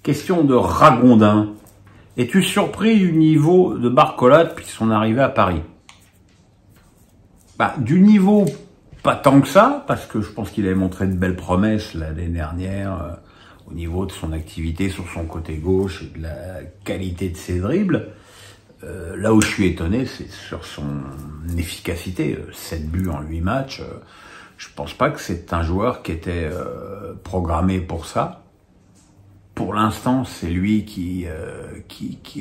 Question de Ragondin. Es-tu surpris du niveau de Barcola depuis son arrivée à Paris? Du niveau, pas tant que ça, parce que je pense qu'il avait montré de belles promesses l'année dernière au niveau de son activité sur son côté gauche et de la qualité de ses dribbles. Là où je suis étonné, c'est sur son efficacité. 7 buts en 8 matchs. Je pense pas que c'est un joueur qui était programmé pour ça. Pour l'instant, c'est lui qui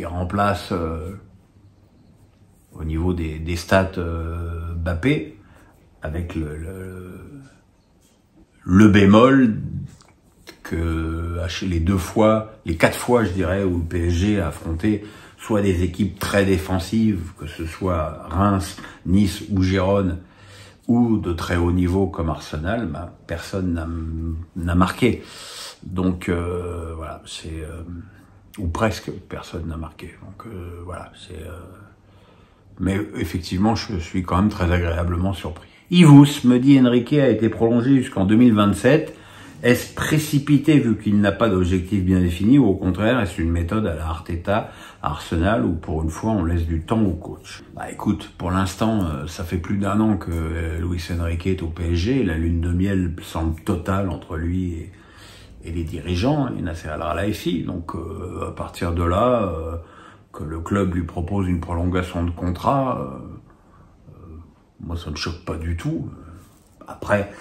remplace au niveau des stats Mbappé, avec le bémol que les 4 fois, je dirais, où le PSG a affronté soit des équipes très défensives, que ce soit Reims, Nice ou Gérone, ou de très haut niveau comme Arsenal, personne n'a marqué. Donc voilà, ou presque personne n'a marqué. Donc voilà, mais effectivement, je suis quand même très agréablement surpris. Ivous me dit Enrique a été prolongé jusqu'en 2027. Est-ce précipité vu qu'il n'a pas d'objectif bien défini, ou au contraire, est-ce une méthode à la Arteta, à Arsenal, où pour une fois on laisse du temps au coach? Écoute, pour l'instant, ça fait plus d'1 an que Luis Enrique est au PSG, et la lune de miel semble totale entre lui et les dirigeants, et Nasser Al-Khelaifi. Donc à partir de là, que le club lui propose une prolongation de contrat, moi ça ne me choque pas du tout. Après,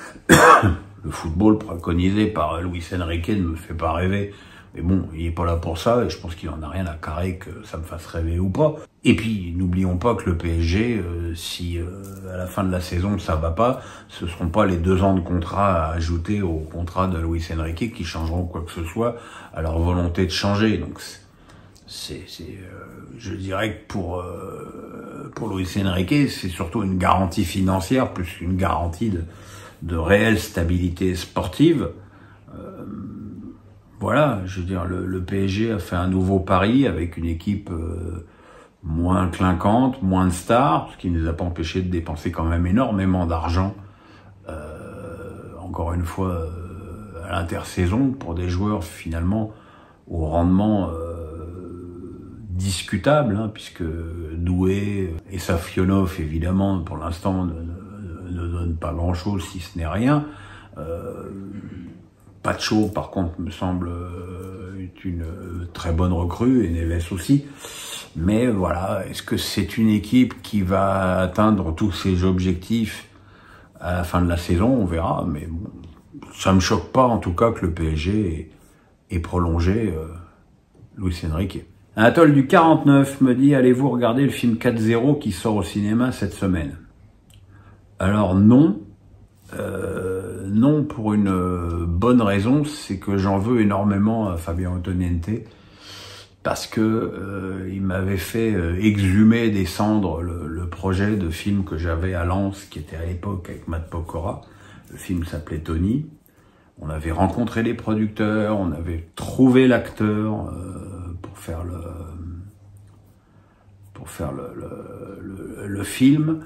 le football préconisé par Luis Enrique ne me fait pas rêver. Mais bon, il est pas là pour ça, et je pense qu'il en a rien à carrer que ça me fasse rêver ou pas. Et puis, n'oublions pas que le PSG, si à la fin de la saison ça va pas, ce seront pas les 2 ans de contrat à ajouter au contrat de Luis Enrique qui changeront quoi que ce soit à leur volonté de changer. Donc, je dirais que pour Luis Enrique, c'est surtout une garantie financière plus qu'une garantie de réelle stabilité sportive. Voilà, je veux dire, le PSG a fait un nouveau pari avec une équipe moins clinquante, moins de stars, ce qui ne les a pas empêchés de dépenser quand même énormément d'argent, encore une fois, à l'intersaison, pour des joueurs finalement au rendement discutable, puisque Doué et Safionov, évidemment, pour l'instant, ne donnent pas grand-chose, si ce n'est rien. Pacho, par contre, me semble est une très bonne recrue, et Neves aussi. Mais voilà, est-ce que c'est une équipe qui va atteindre tous ses objectifs à la fin de la saison? On verra, mais bon, ça me choque pas, en tout cas, que le PSG ait prolongé Luis Enrique. Anatole du 49 me dit, allez-vous regarder le film 4-0 qui sort au cinéma cette semaine? Alors non, non, pour une bonne raison, c'est que j'en veux énormément à Fabien Antoniente, parce que il m'avait fait exhumer des cendres le projet de film que j'avais à Lens, qui était à l'époque avec Matt Pokora. Le film s'appelait Tony. On avait rencontré les producteurs, on avait trouvé l'acteur pour faire le film.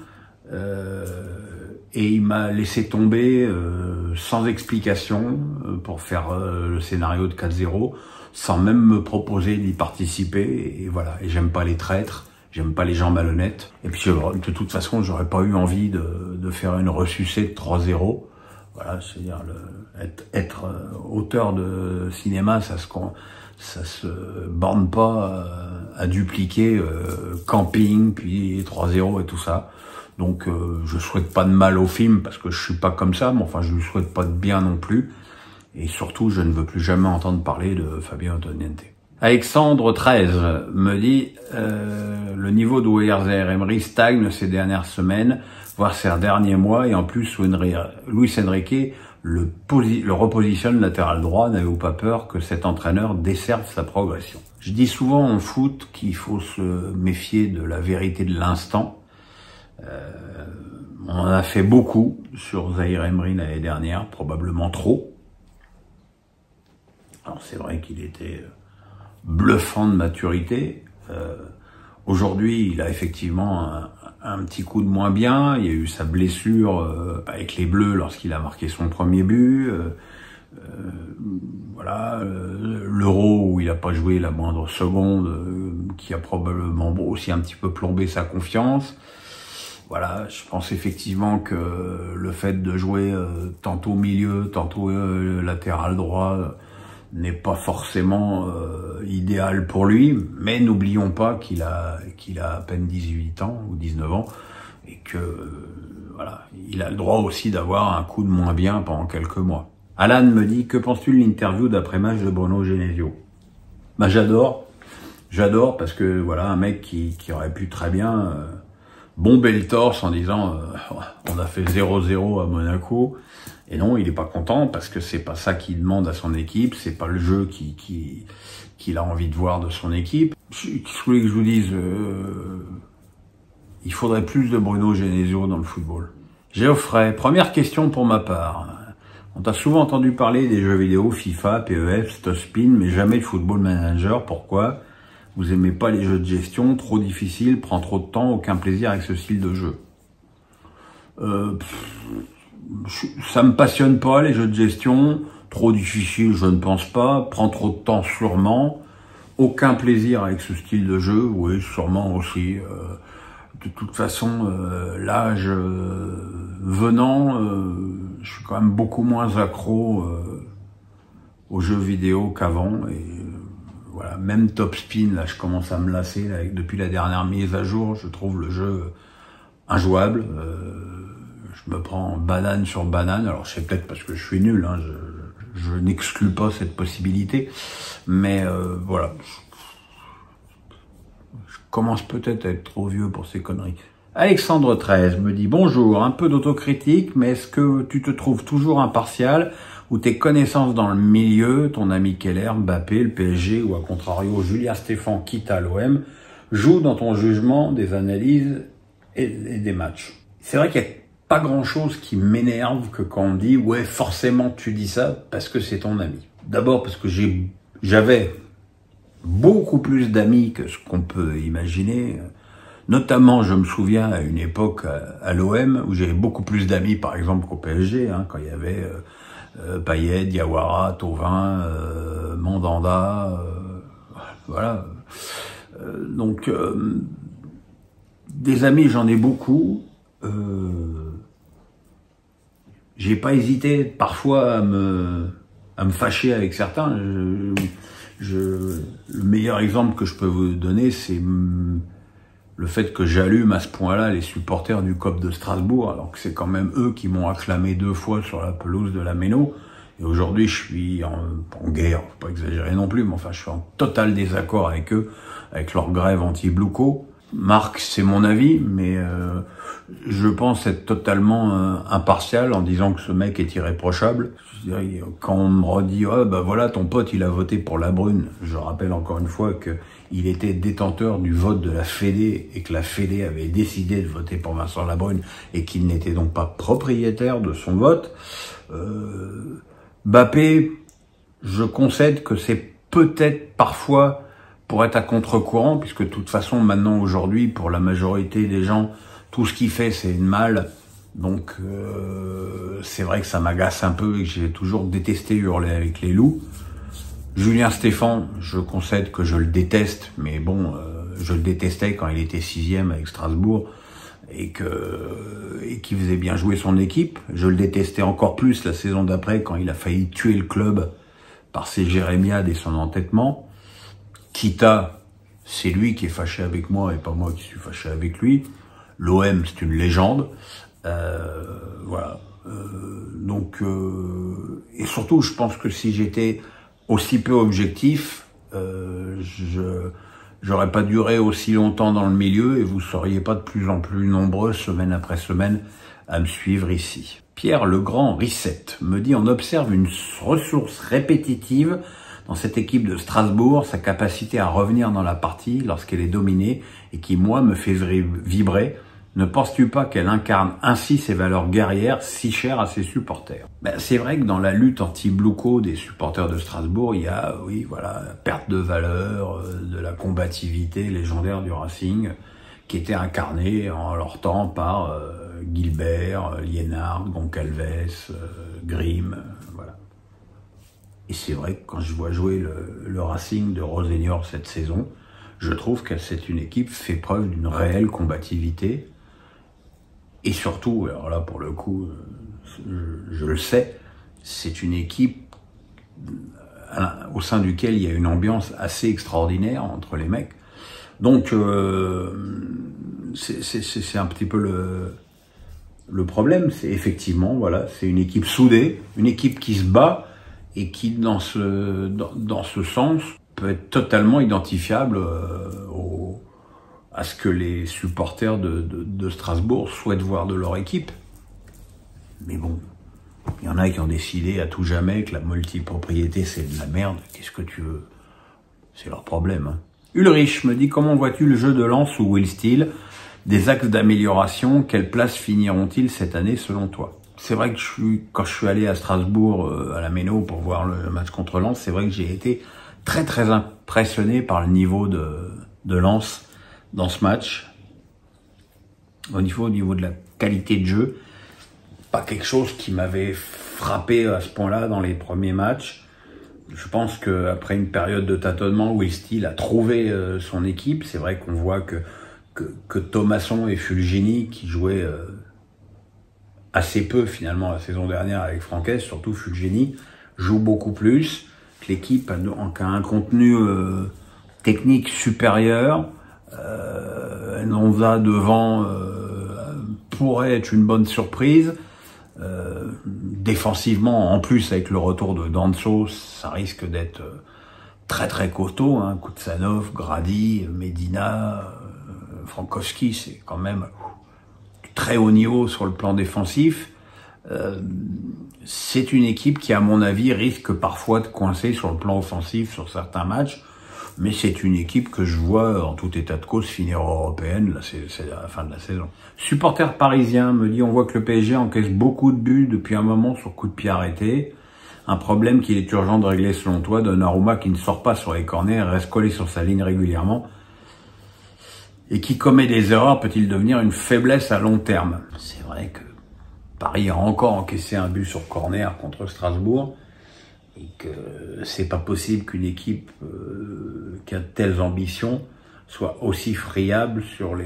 Et il m'a laissé tomber sans explication pour faire le scénario de 4-0, sans même me proposer d'y participer. Et voilà, et j'aime pas les traîtres, j'aime pas les gens malhonnêtes. Et puis de toute façon, j'aurais pas eu envie de faire une ressucée de 3-0. Voilà, c'est-à-dire être auteur de cinéma, ça se borne pas à dupliquer Camping, puis 3-0 et tout ça. Donc je souhaite pas de mal au film, parce que je suis pas comme ça, mais enfin je lui souhaite pas de bien non plus. Et surtout, je ne veux plus jamais entendre parler de Fabien Antoniente. Alexandre 13 me dit le niveau de Zaïre Emery stagne ces dernières semaines, voire ces derniers mois, et en plus Luis Enrique le repositionne latéral droit. N'avez-vous pas peur que cet entraîneur desserve sa progression? Je dis souvent en foot qu'il faut se méfier de la vérité de l'instant. On en a fait beaucoup sur Zaïre Emery l'année dernière, probablement trop. Alors c'est vrai qu'il était bluffant de maturité. Aujourd'hui, il a effectivement un petit coup de moins bien. Il y a eu sa blessure avec les Bleus lorsqu'il a marqué son premier but. Voilà, l'Euro où il n'a pas joué la moindre seconde, qui a probablement aussi un petit peu plombé sa confiance. Voilà, je pense effectivement que le fait de jouer tantôt milieu, tantôt latéral droit n'est pas forcément idéal pour lui, mais n'oublions pas qu'il a à peine 18 ans ou 19 ans et que voilà, il a le droit aussi d'avoir un coup de moins bien pendant quelques mois. Alan me dit, que penses-tu de l'interview d'après-match de Bruno Genesio? Bah j'adore parce que voilà, un mec qui aurait pu très bien bomber le torse en disant on a fait 0-0 à Monaco, et non, il est pas content parce que c'est pas ça qu'il demande à son équipe, c'est pas le jeu qu'il a envie de voir de son équipe. Je voulais que je vous dise, il faudrait plus de Bruno Genesio dans le football. Geoffrey, première question pour ma part. On t'a souvent entendu parler des jeux vidéo FIFA, PES, Stospin, mais jamais de Football Manager. Pourquoi? Vous aimez pas les jeux de gestion, trop difficile, prend trop de temps, aucun plaisir avec ce style de jeu. Ça me passionne pas, les jeux de gestion, trop difficile, je ne pense pas, prend trop de temps sûrement, aucun plaisir avec ce style de jeu, oui, sûrement aussi. De toute façon, l'âge venant, je suis quand même beaucoup moins accro aux jeux vidéo qu'avant. Et voilà, même Top Spin, là, je commence à me lasser. Là, depuis la dernière mise à jour, je trouve le jeu injouable. Je me prends banane sur banane. Alors, c'est peut-être parce que je suis nul, hein, je n'exclus pas cette possibilité. Mais voilà. Je commence peut-être à être trop vieux pour ces conneries. Alexandre 13 me dit « Bonjour, un peu d'autocritique, mais est-ce que tu te trouves toujours impartial ou tes connaissances dans le milieu, ton ami Keller, Mbappé, le PSG ou à contrario Julien Stéphan quitte à l'OM, jouent dans ton jugement des analyses et des matchs ?» C'est vrai qu'il n'y a pas grand-chose qui m'énerve que quand on dit « Ouais, forcément tu dis ça parce que c'est ton ami ». D'abord parce que j'avais beaucoup plus d'amis que ce qu'on peut imaginer. Notamment, je me souviens à une époque à l'OM où j'avais beaucoup plus d'amis, par exemple, qu'au PSG, hein, quand il y avait Payet, Diawara, Thauvin, Mandanda, voilà. Donc, des amis, j'en ai beaucoup. J'ai pas hésité parfois à me fâcher avec certains. Le meilleur exemple que je peux vous donner, c'est le fait que j'allume à ce point-là les supporters du COP de Strasbourg, alors que c'est quand même eux qui m'ont acclamé 2 fois sur la pelouse de la Méno. Et aujourd'hui, je suis en guerre, faut pas exagérer non plus, mais enfin, je suis en total désaccord avec eux, avec leur grève anti-Blouko. Marc, c'est mon avis, mais je pense être totalement impartial en disant que ce mec est irréprochable. Je dirais, quand on me redit « Ah bah voilà, ton pote, il a voté pour la Brune », je rappelle encore une fois que il était détenteur du vote de la Fédé et que la Fédé avait décidé de voter pour Vincent Labrune et qu'il n'était donc pas propriétaire de son vote. Mbappé, je concède que c'est peut-être parfois pour être à contre-courant, puisque de toute façon, maintenant, aujourd'hui, pour la majorité des gens, tout ce qu'il fait, c'est une mal. Donc, c'est vrai que ça m'agace un peu et que j'ai toujours détesté hurler avec les loups. Julien Stéphan, je concède que je le déteste, mais bon, je le détestais quand il était 6e avec Strasbourg et qu'il faisait bien jouer son équipe. Je le détestais encore plus la saison d'après quand il a failli tuer le club par ses jérémiades et son entêtement. Kita, c'est lui qui est fâché avec moi et pas moi qui suis fâché avec lui. L'OM, c'est une légende. Voilà. Et surtout, je pense que si j'étais aussi peu objectif, j'aurais pas duré aussi longtemps dans le milieu et vous seriez pas de plus en plus nombreux, semaine après semaine, à me suivre ici. Pierre Legrand Risset me dit « On observe une ressource répétitive dans cette équipe de Strasbourg, sa capacité à revenir dans la partie lorsqu'elle est dominée et qui, moi, me fait vibrer. Ne penses-tu pas qu'elle incarne ainsi ses valeurs guerrières si chères à ses supporters ?» C'est vrai que dans la lutte anti-Blouko des supporters de Strasbourg, il y a, oui, voilà, la perte de valeur, de la combativité légendaire du Racing, qui était incarnée en leur temps par Gilbert, Liénard, Goncalves, Grimm, voilà. Et c'est vrai que quand je vois jouer le Racing de Rossignol cette saison, je trouve que c'est une équipe qui fait preuve d'une réelle combativité. Et surtout, alors là pour le coup, je le sais, c'est une équipe au sein duquel il y a une ambiance assez extraordinaire entre les mecs. Donc c'est un petit peu le problème, c'est effectivement, voilà, c'est une équipe soudée, une équipe qui se bat et qui dans ce sens peut être totalement identifiable à ce que les supporters de Strasbourg souhaitent voir de leur équipe. Mais bon, il y en a qui ont décidé à tout jamais que la multipropriété c'est de la merde. Qu'est-ce que tu veux? C'est leur problème. Hein. Ulrich me dit, comment vois-tu le jeu de Lens sous Will Steele? Des axes d'amélioration, quelle place finiront-ils cette année selon toi? C'est vrai que quand je suis allé à Strasbourg, à la Méno, pour voir le match contre Lens, c'est vrai que j'ai été très très impressionné par le niveau de Lens dans ce match. Au niveau de la qualité de jeu, pas quelque chose qui m'avait frappé à ce point-là dans les premiers matchs. Je pense qu'après une période de tâtonnement, Will Steele a trouvé son équipe. C'est vrai qu'on voit que Thomasson et Fulgini, qui jouaient assez peu finalement la saison dernière avec Franquès, surtout Fulgini, jouent beaucoup plus, que l'équipe a un contenu technique supérieur. Nonza devant pourrait être une bonne surprise. Défensivement, en plus avec le retour de Danso, ça risque d'être très très costaud. Hein. Koutsanov, Grady, Medina, Frankowski, c'est quand même très haut niveau sur le plan défensif. C'est une équipe qui, à mon avis, risque parfois de coincer sur le plan offensif sur certains matchs. Mais c'est une équipe que je vois, en tout état de cause, finir européenne, là, c'est la fin de la saison. Supporter parisien me dit, on voit que le PSG encaisse beaucoup de buts depuis un moment sur coup de pied arrêté. Un problème qu'il est urgent de régler selon toi, Donnarumma qui ne sort pas sur les corners, reste collé sur sa ligne régulièrement, et qui commet des erreurs, peut-il devenir une faiblesse à long terme? C'est vrai que Paris a encore encaissé un but sur corner contre Strasbourg, et que c'est pas possible qu'une équipe qui a de telles ambitions soit aussi friable sur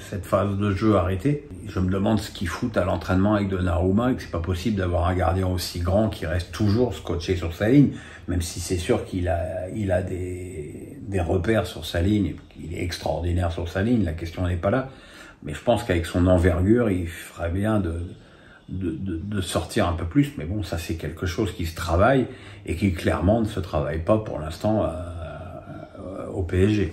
cette phase de jeu arrêtée. Je me demande ce qu'ils foutent à l'entraînement avec Donnarumma, et que c'est pas possible d'avoir un gardien aussi grand qui reste toujours scotché sur sa ligne, même si c'est sûr qu'il a des repères sur sa ligne, il est extraordinaire sur sa ligne, la question n'est pas là. Mais je pense qu'avec son envergure, il ferait bien de sortir un peu plus, mais bon, ça c'est quelque chose qui se travaille et qui clairement ne se travaille pas pour l'instant au PSG.